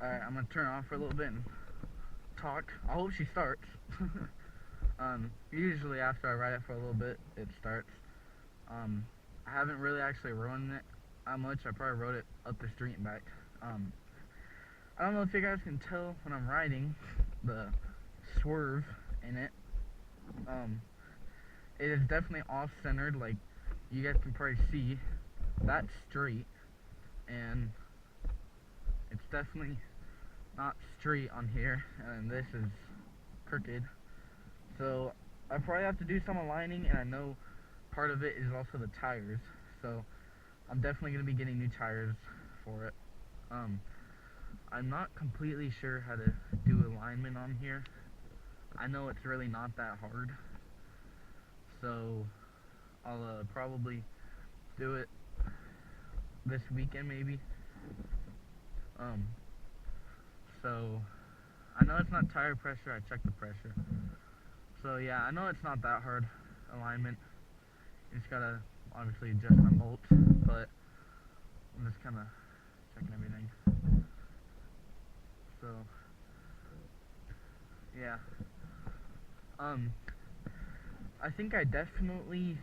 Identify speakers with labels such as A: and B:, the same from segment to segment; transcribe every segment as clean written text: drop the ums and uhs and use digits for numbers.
A: Alright, I'm gonna turn off for a little bit and talk. I hope she starts. Usually after I ride it for a little bit, it starts. I haven't really actually ridden it that much. I probably rode it up the street and back. I don't know if you guys can tell when I'm riding the swerve in it. It is definitely off-centered. Like, you guys can probably see that's straight, and it's definitely not straight on here, and this is crooked. So I probably have to do some aligning, and I know part of it is also the tires. So I'm definitely going to be getting new tires for it. I'm not completely sure how to do alignment on here. I know it's really not that hard, so I'll probably do it this weekend maybe. So I know it's not tire pressure. I checked the pressure. So yeah, I know it's not that hard alignment. You just gotta obviously adjust the bolts, but I'm just kind of checking everything. So yeah, I think I definitely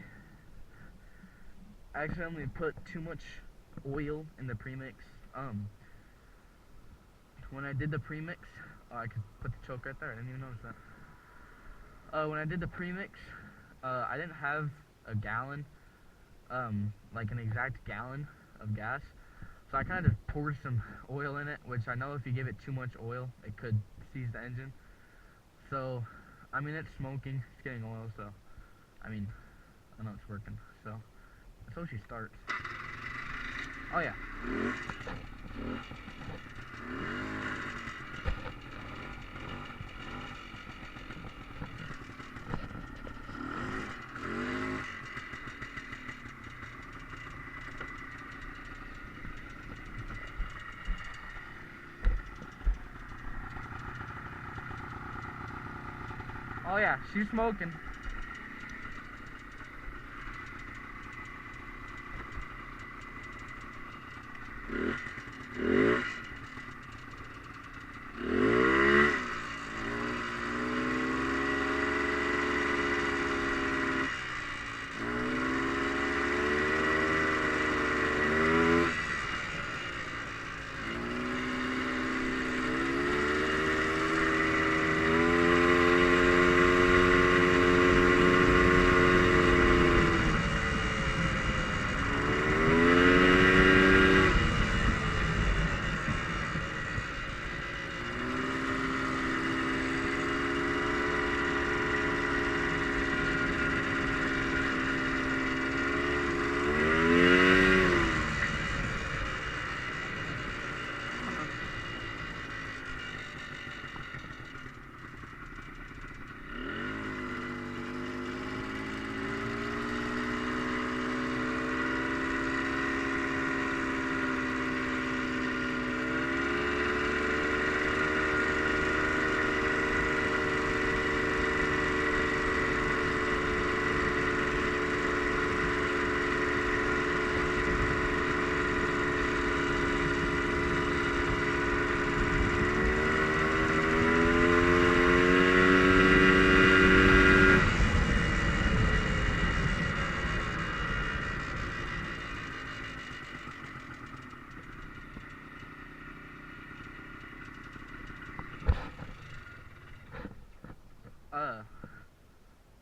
A: accidentally put too much oil in the premix. When I did the premix, I could put the choke right there. I didn't even notice that. When I did the premix, I didn't have a gallon, like an exact gallon of gas. So I kind of poured some oil in it, which I know if you give it too much oil, it could seize the engine. So, I mean, it's smoking, it's getting oil, so, I mean, I know it's working. So, let's hope she starts. Oh yeah. Oh yeah, she's smoking.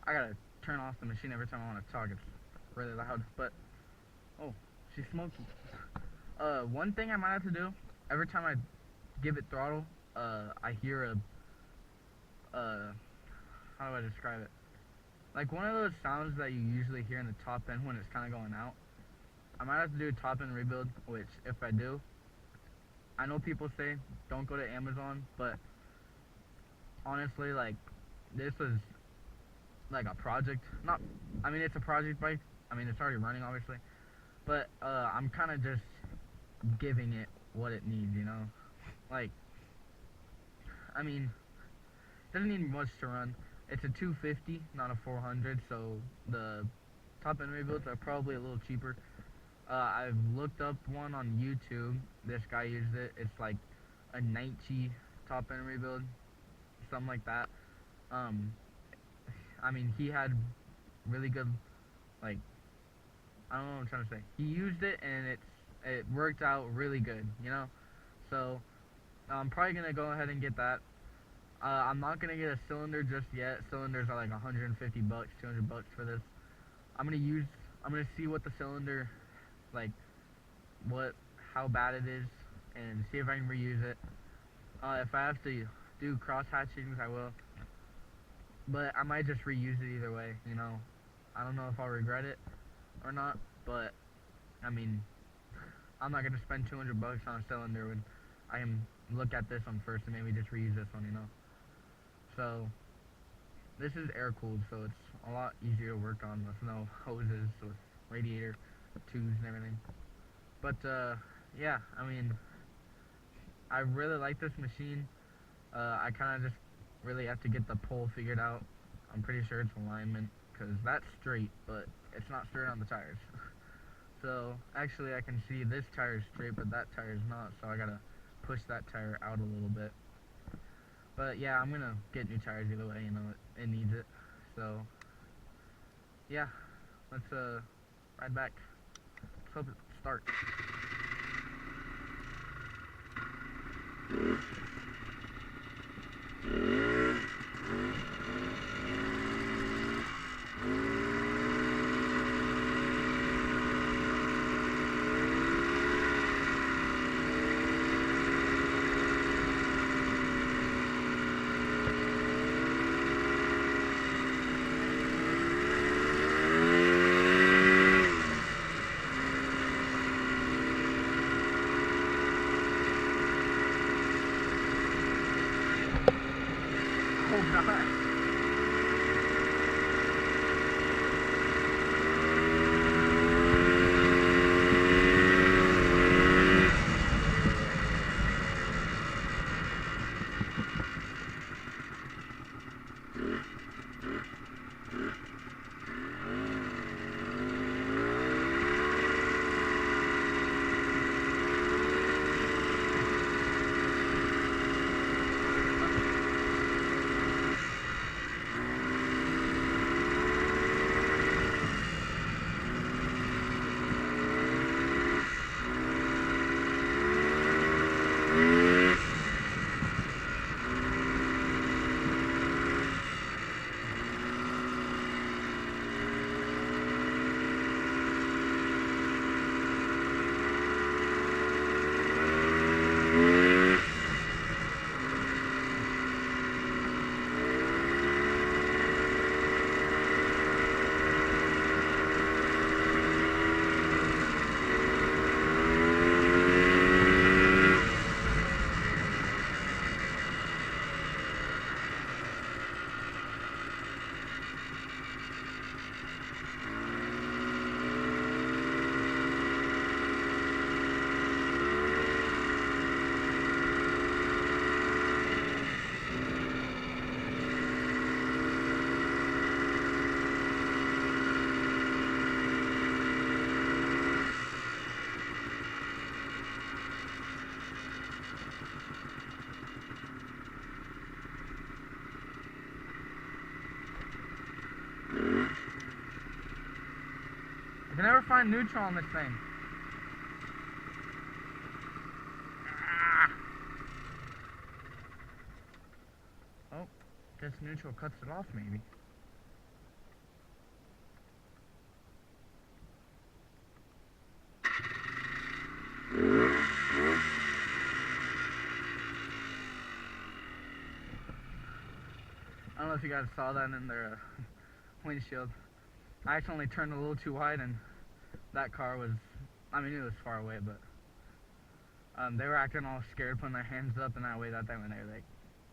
A: I gotta turn off the machine every time I want to talk. It's really loud, but, oh, she's smoking. One thing I might have to do, every time I give it throttle, I hear how do I describe it? Like one of those sounds that you usually hear in the top end when it's kind of going out. I might have to do a top end rebuild, which if I do, I know people say don't go to Amazon, but honestly, like, this was like a project. I mean, it's a project bike. I mean, it's already running, obviously. But, I'm kind of just giving it what it needs, you know? Like, I mean, it doesn't need much to run. It's a 250, not a 400, so the top end rebuilds are probably a little cheaper. I've looked up one on YouTube. This guy used it. It's like a 90 top end rebuild, something like that. Um, I mean, he had really good, like, I don't know what I'm trying to say. He used it and it worked out really good, you know. So I'm probably gonna go ahead and get that. I'm not gonna get a cylinder just yet. Cylinders are like 150 bucks, 200 bucks for this. I'm gonna see what the cylinder, like, what, how bad it is, and see if I can reuse it. If I have to do cross hatchings, I will. But I might just reuse it either way, you know. I don't know if I'll regret it or not, but I mean, I'm not gonna spend 200 bucks on a cylinder when I can look at this one first and maybe just reuse this one, you know. So this is air cooled, so it's a lot easier to work on with no hoses, with radiator tubes and everything. But yeah, I mean, I really like this machine. I kind of just really have to get the pole figured out. I'm pretty sure it's alignment, because that's straight, but it's not straight on the tires. So actually I can see this tire is straight, but that tire is not, so I gotta push that tire out a little bit. But yeah, I'm gonna get new tires either way, you know, it needs it. So yeah, let's ride back. Let's hope it starts. Oh god. I can never find neutral on this thing. Ah. Oh, guess neutral cuts it off maybe. I don't know if you guys saw that in their windshield. I accidentally turned a little too wide and that car was, I mean, it was far away, but they were acting all scared, putting their hands up, and that way that time when they were like,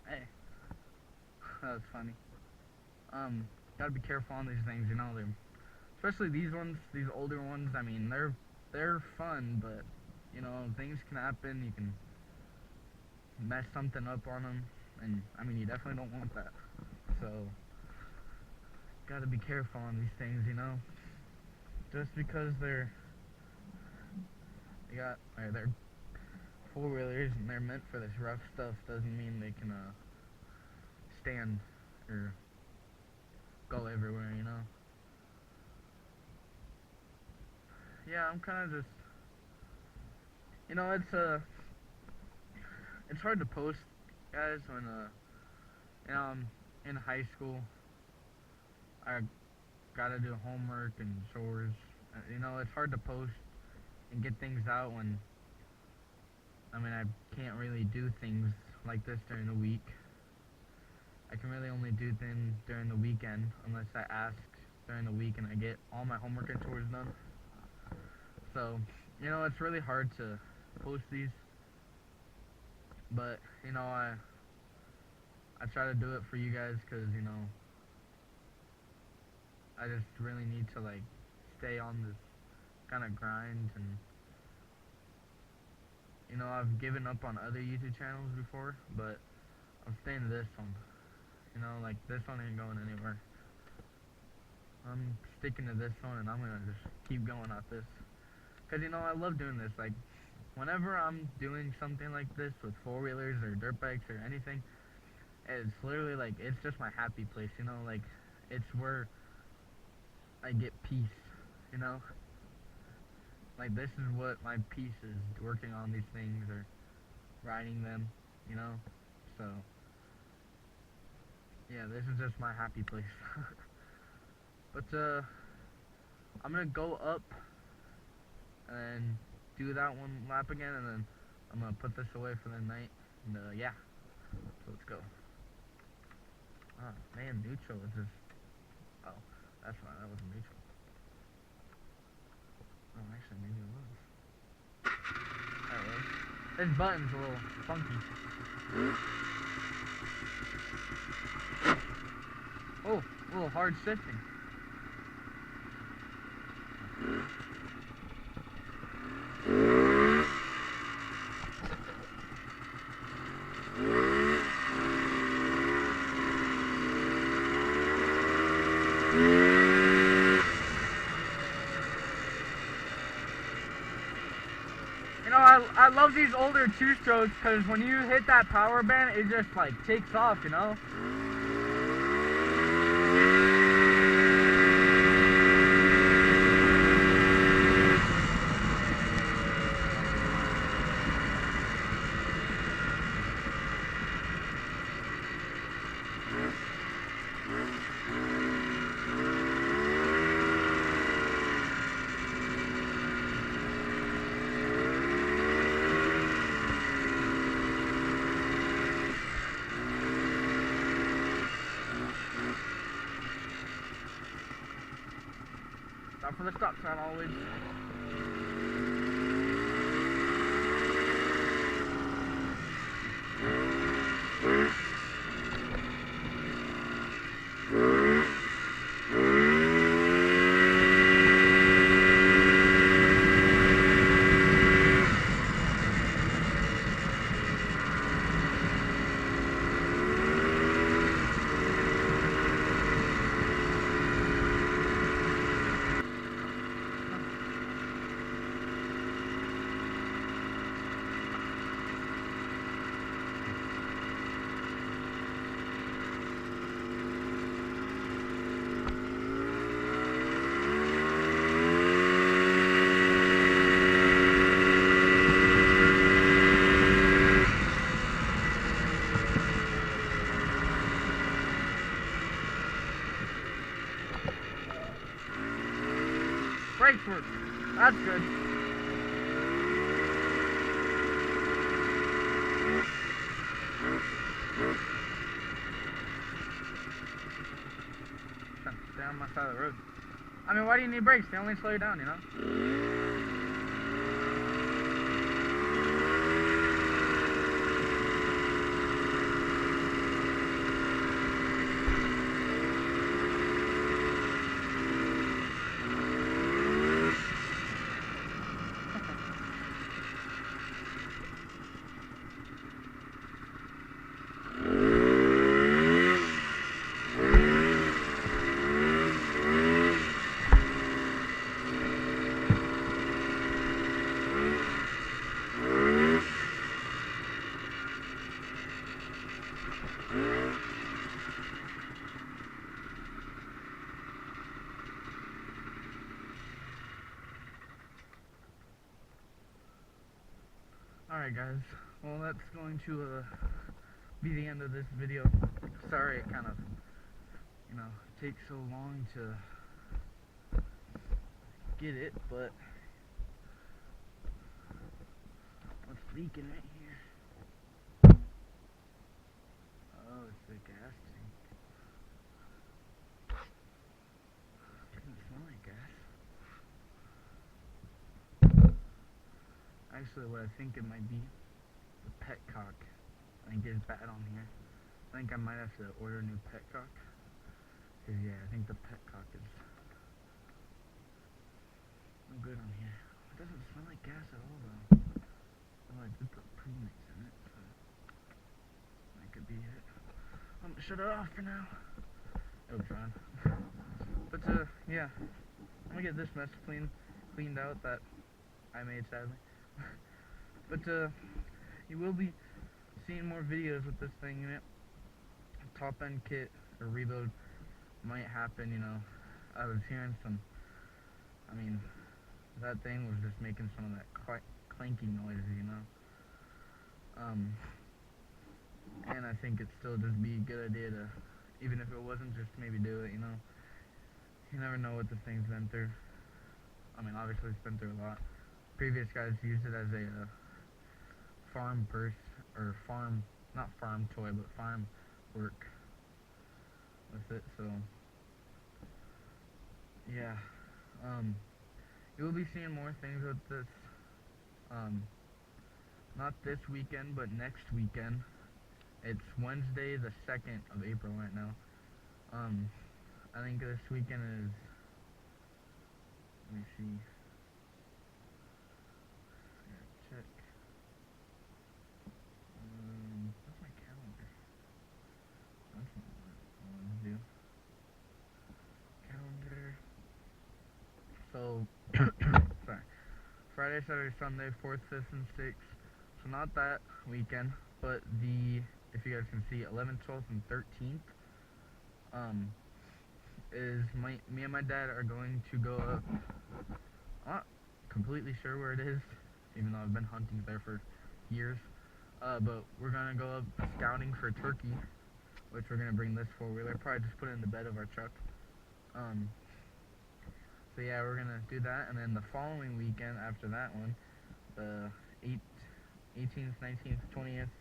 A: hey. That was funny. Gotta be careful on these things, you know, especially these ones, these older ones. I mean, they're fun, but you know, things can happen. You can mess something up on them, and I mean, you definitely don't want that. So, gotta be careful on these things, you know. Just because they're four-wheelers and they're meant for this rough stuff doesn't mean they can stand or go everywhere, you know? Yeah, I'm kind of just, you know, it's hard to post, guys, when you know, I'm in high school. I gotta do homework and chores. You know, it's hard to post and get things out when, I mean, I can't really do things like this during the week. I can really only do things during the weekend unless I ask during the week and I get all my homework and chores done. So, you know, it's really hard to post these, but, you know, I try to do it for you guys because, you know, I just really need to, like, stay on this kind of grind. And, you know, I've given up on other YouTube channels before, but I'm staying to this one. You know, like, this one ain't going anywhere. I'm sticking to this one, and I'm gonna just keep going at this. Because, you know, I love doing this. Like, whenever I'm doing something like this with four-wheelers or dirt bikes or anything, it's literally, like, it's just my happy place, you know? Like, it's where I get peace, you know? Like, this is what my peace is, working on these things or riding them, you know? So, yeah, this is just my happy place. But, I'm gonna go up and do that one lap again, and then I'm gonna put this away for the night, and, yeah. So let's go. Oh, man, neutral is just, oh, that's fine, that wasn't neutral. Oh, actually, maybe it was. There it was. This button's a little funky. Oh, a little hard shifting. You know, I love these older two-strokes because when you hit that power band, it just, like, takes off, you know? Stop for the stop sign always. Brakes work. That's good. Stay on my side of the road. I mean, why do you need brakes? They only slow you down, you know? Alright guys, well that's going to be the end of this video. Sorry it kind of, takes so long to get it, but what's leaking right here? Oh, it's the gas tank. Doesn't smell like gas. Actually, what I think it might be, the petcock. I think it's bad on here. I think I might have to order a new petcock. Cause yeah, I think the petcock is no good on here. It doesn't smell like gas at all though. Oh, I did put premix in it, so that could be it. I'm gonna shut it off for now. It'll be fine. But yeah, I'm gonna get this mess cleaned out that I made sadly. But you will be seeing more videos with this thing in it. Top end kit or reload might happen, I was hearing some, that thing was just making some of that clanking noises, and I think it'd still just be a good idea to, even if it wasn't, just maybe do it, you never know what this thing's been through. Obviously it's been through a lot. Previous guys used it as a farm purse, or not farm toy, but farm work with it, so yeah, you will be seeing more things with this, not this weekend, but next weekend. It's Wednesday the 2nd of April right now. I think this weekend is, let me see, check, what's my calendar? That's not what I want to do. Calendar. So, sorry. Friday, Saturday, Sunday, 4th, 5th, and 6th. So not that weekend, but if you guys can see, 11th, 12th, and 13th, is me and my dad are going to go up. I'm not completely sure where it is, even though I've been hunting there for years. But we're gonna go up scouting for turkey, which we're gonna bring this 4-wheeler. Probably just put it in the bed of our truck. So yeah, we're gonna do that, and then the following weekend after that one, the 18th, 19th, 20th,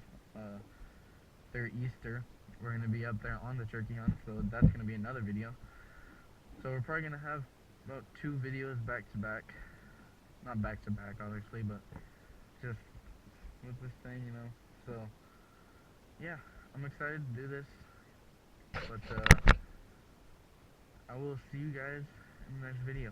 A: their Easter, we're gonna be up there on the turkey hunt. So that's gonna be another video. So we're probably gonna have about 2 videos back to back. Not back to back, obviously, but just with this thing, So yeah, I'm excited to do this. But I will see you guys in the next video.